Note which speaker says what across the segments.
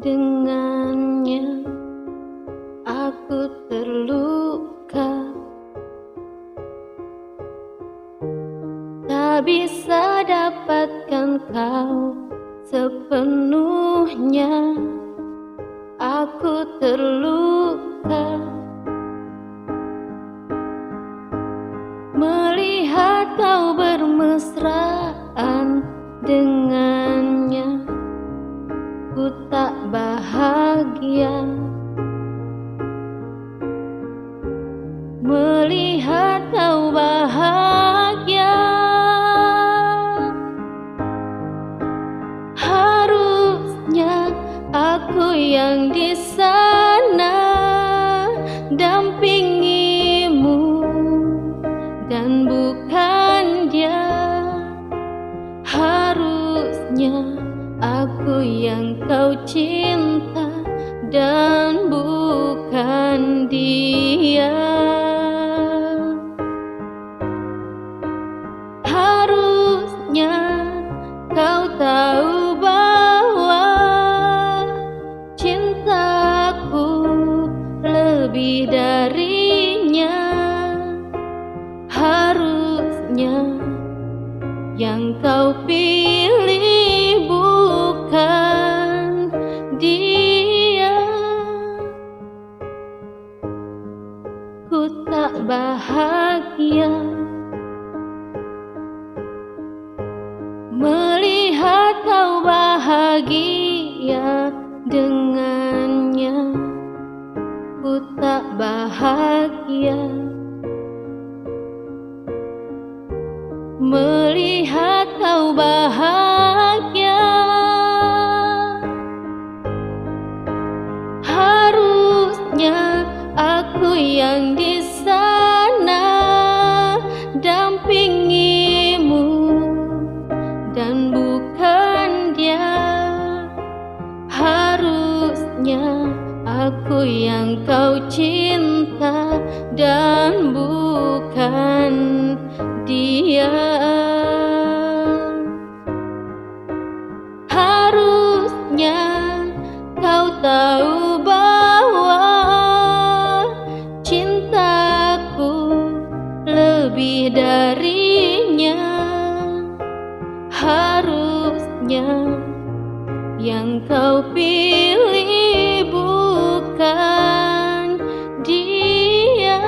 Speaker 1: dengannya aku terluka, tak bisa dapatkan kau sepenuhnya. Aku terluka melihat kau bermesraan dengannya. Ku tak bahagia melihat kau bahagia. Harusnya aku yang di sana dampingimu dan bukan dia. Harusnya aku yang kau cinta dan bukan dia. Harusnya kau tahu bahwa cintaku lebih darinya. Harusnya yang kau pilih bukan dia. Ku tak bahagia melihat kau bahagia dengannya. Ku tak bahagia melihat kau bahagia. Harusnya aku yang di sana dampingimu dan bukan dia. Harusnya aku yang kau cinta dan bukan dia. Harusnya kau tahu bahwa cintaku lebih darinya. Harusnya yang kau pilih bukan dia.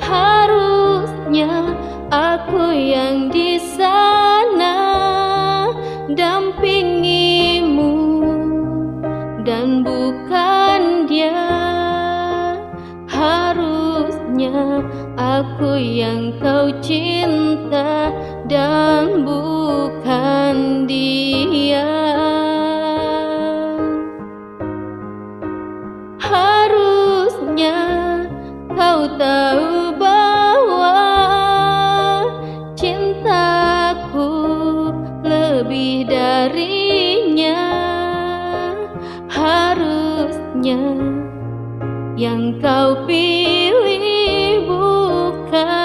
Speaker 1: Harusnya aku yang di sana dampingimu dan bukan dia. Harusnya aku yang kau cinta dan bukan dia. Harusnya kau tahu bahwa cintaku lebih darinya. Harusnya yang kau pilih bukan